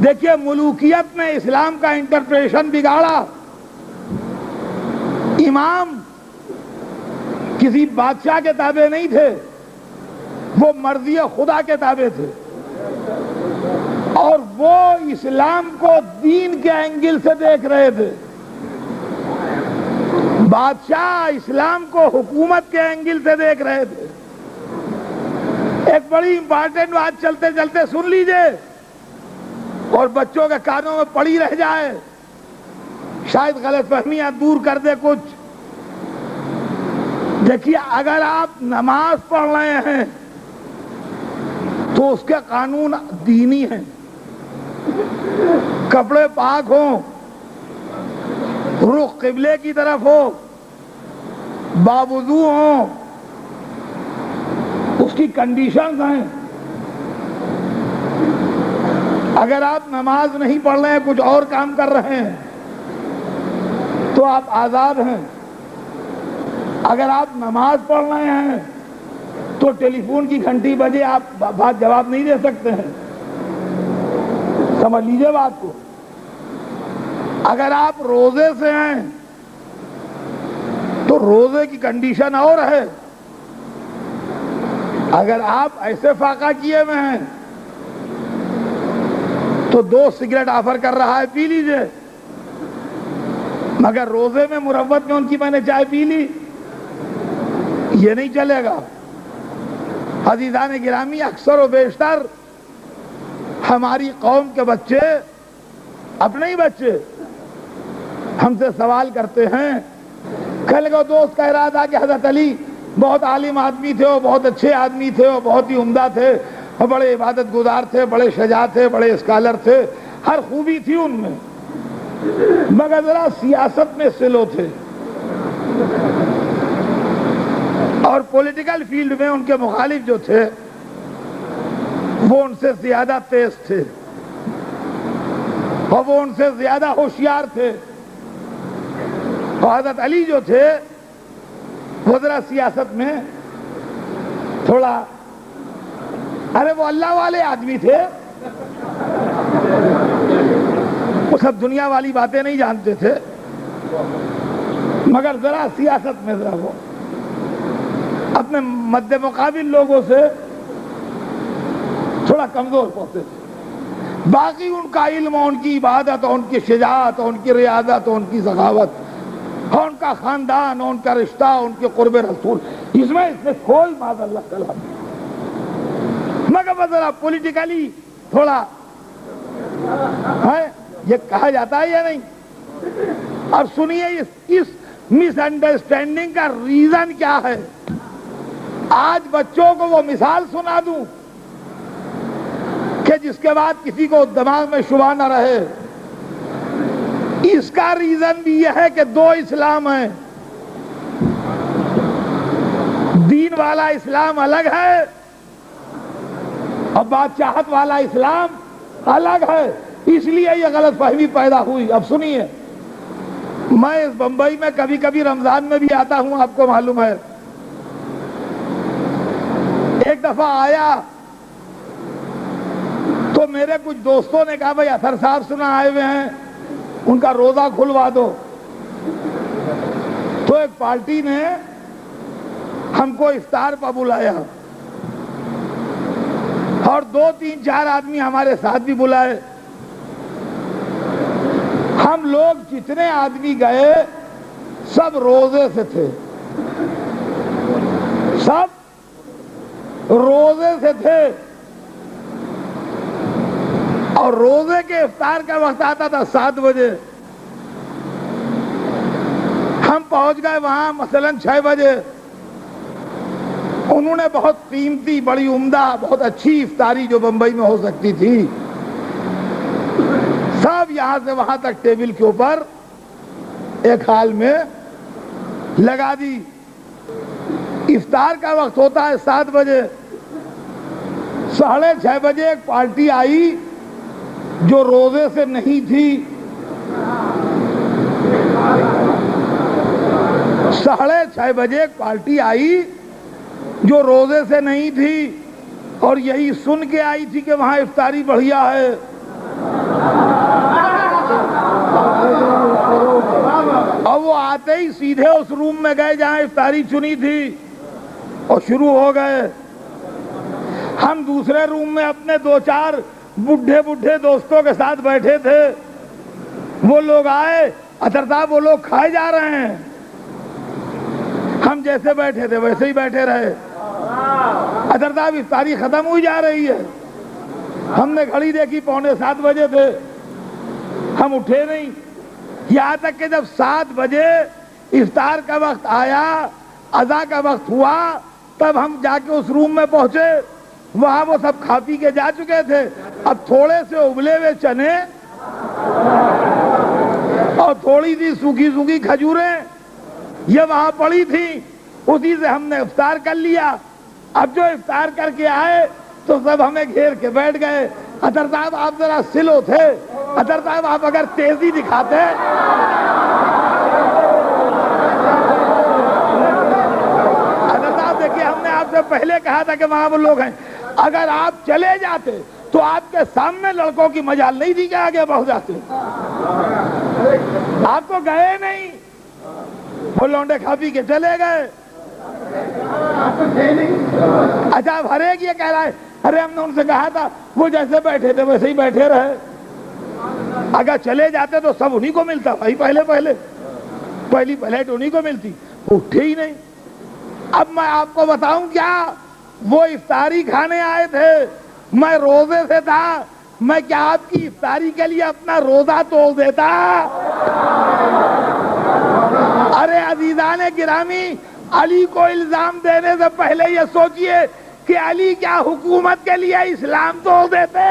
دیکھیے ملوکیت نے اسلام کا انٹرپریشن بگاڑا. امام کسی بادشاہ کے تابع نہیں تھے، وہ مرضی خدا کے تابع تھے، اور وہ اسلام کو دین کے اینگل سے دیکھ رہے تھے. بادشاہ اسلام کو حکومت کے اینگل سے دیکھ رہے تھے. ایک بڑی امپارٹنٹ بات چلتے چلتے سن لیجئے اور بچوں کے کانوں میں پڑی رہ جائے، شاید غلط فہمیاں دور کر دے کچھ. دیکھیے اگر آپ نماز پڑھ رہے ہیں تو اس کے قانون دینی ہیں. کپڑے پاک ہوں، رخ قبلے کی طرف ہو، باوضو ہوں، اس کی کنڈیشنز ہیں. اگر آپ نماز نہیں پڑھ رہے ہیں، کچھ اور کام کر رہے ہیں تو آپ آزاد ہیں. اگر آپ نماز پڑھ رہے ہیں تو ٹیلی فون کی گھنٹی بجے آپ بات جواب نہیں دے سکتے ہیں. سمجھ لیجئے بات کو. اگر آپ روزے سے ہیں تو روزے کی کنڈیشن اور ہے. اگر آپ ایسے فاقہ کیے ہوئے ہیں تو 2 سگریٹ آفر کر رہا ہے، پی لیجئے. مگر روزے میں مروت میں ان کی میں نے چائے پی لی، یہ نہیں چلے گا. عزیزان گرامی، اکثر و بیشتر ہماری قوم کے بچے، اپنے ہی بچے، ہم سے سوال کرتے ہیں. کل کا دوست کہہ رہا تھا کہ حضرت علی بہت عالم آدمی تھے، وہ بہت اچھے آدمی تھے، وہ بہت ہی عمدہ تھے، وہ بڑے عبادت گزار تھے، بڑے شجاع تھے، بڑے اسکالر تھے، ہر خوبی تھی ان میں، مگر ذرا سیاست میں سلو تھے اور پولیٹیکل فیلڈ میں ان کے مخالف جو تھے وہ ان سے زیادہ تیز تھے اور وہ ان سے زیادہ ہوشیار تھے. اور حضرت علی جو تھے وہ ذرا سیاست میں تھوڑا، ارے وہ اللہ والے آدمی تھے، وہ سب دنیا والی باتیں نہیں جانتے تھے، مگر ذرا سیاست میں ذرا وہ اپنے مد مقابل لوگوں سے تھوڑا کمزور پہنچتے تھے. باقی ان کا علم، ان کی عبادت، ان کی شجاعت، ان کی ریاضت، ان کی سخاوت، ان کا خاندان، ان کا رشتہ، ان کے قرب رسول، اس میں کوئی معاذ اللہ کلام نہیں. مگر ذرا پولیٹیکلی تھوڑا ہے، یہ کہا جاتا ہے یا نہیں. اور سنیے اس مس انڈرسٹینڈنگ کا ریزن کیا ہے. آج بچوں کو وہ مثال سنا دوں کہ جس کے بعد کسی کو دماغ میں شبہ نہ رہے. اس کا ریزن بھی یہ ہے کہ 2 اسلام ہیں. دین والا اسلام الگ ہے اور بادشاہت والا اسلام الگ ہے. اس لیے یہ غلط فہمی پیدا ہوئی. اب سنیے، میں اس بمبئی میں کبھی کبھی رمضان میں بھی آتا ہوں، آپ کو معلوم ہے. ایک دفعہ آیا تو میرے کچھ دوستوں نے کہا بھائی اطہر صاحب سنا آئے ہوئے ہیں، ان کا روزہ کھلوا دو. تو ایک پارٹی نے ہم کو افطار پر بلایا اور 2 3 4 آدمی ہمارے ساتھ بھی بلائے. ہم لوگ جتنے آدمی گئے سب روزے سے تھے، سب روزے سے تھے. اور روزے کے افطار کا وقت آتا تھا 7 بجے. ہم پہنچ گئے وہاں مثلاً 6 بجے. انہوں نے بہت قیمتی، بڑی عمدہ، بہت اچھی افطاری جو بمبئی میں ہو سکتی تھی، سب یہاں سے وہاں تک ٹیبل کے اوپر ایک حال میں لگا دی. افطار کا وقت ہوتا ہے 7 بجے. 6:30 بجے ایک پارٹی آئی جو روزے سے نہیں تھی. 6:30 بجے ایک پارٹی آئی جو روزے سے نہیں تھی اور یہی سن کے آئی تھی کہ وہاں افطاری بڑھیا ہے. آتے ہی سیدھے اس روم میں گئے جہاں افطاری چنی تھی اور شروع ہو گئے. ہم دوسرے روم میں اپنے 2-4 بڈھے دوستوں کے ساتھ بیٹھے تھے. وہ لوگ آئے, اطہر صاحب وہ لوگ کھائے جا رہے ہیں. ہم جیسے بیٹھے تھے ویسے ہی بیٹھے رہے. اطہر صاحب افطاری ختم ہوئی جا رہی ہے. ہم نے گھڑی دیکھی 6:45 بجے تھے, ہم اٹھے نہیں. یہاں تک کہ جب 7 بجے افطار کا وقت آیا, اذان کا وقت ہوا, تب ہم جا کے اس روم میں پہنچے. وہاں وہ سب کھا پی کے جا چکے تھے. اب تھوڑے سے ابلے ہوئے چنے اور تھوڑی سی سوکھی کھجوریں یہ وہاں پڑی تھی, اسی سے ہم نے افطار کر لیا. اب جو افطار کر کے آئے تو سب ہمیں گھیر کے بیٹھ گئے. اطہر صاحب آپ ذرا سلو تھے, اطہر صاحب آپ اگر تیزی دکھاتے. اطہر صاحب دیکھیے, ہم نے آپ سے پہلے کہا تھا کہ وہاں وہ لوگ ہیں. اگر آپ چلے جاتے تو آپ کے سامنے لڑکوں کی مجال نہیں تھی کہ آگے بڑھ جاتے. آپ تو گئے نہیں, وہ لونڈے کھا پی کے چلے گئے. اچھا اب ہر ایک یہ کہہ رہا ہے ارے ہم نے ان سے کہا تھا, وہ جیسے بیٹھے تھے ویسے ہی بیٹھے رہے. اگر چلے جاتے تو سب انہی کو ملتا بھائی, پہلی پلیٹ انہی کو ملتی. اٹھے ہی نہیں. اب میں آپ کو بتاؤں کیا, وہ افطاری کھانے آئے تھے, میں روزے سے تھا. میں کیا آپ کی افطاری کے لیے اپنا روزہ توڑ دیتا؟ ارے عزیزان گرامی, علی کو الزام دینے سے پہلے یہ سوچئے کہ علی کیا حکومت کے لیے اسلام توڑ دیتے؟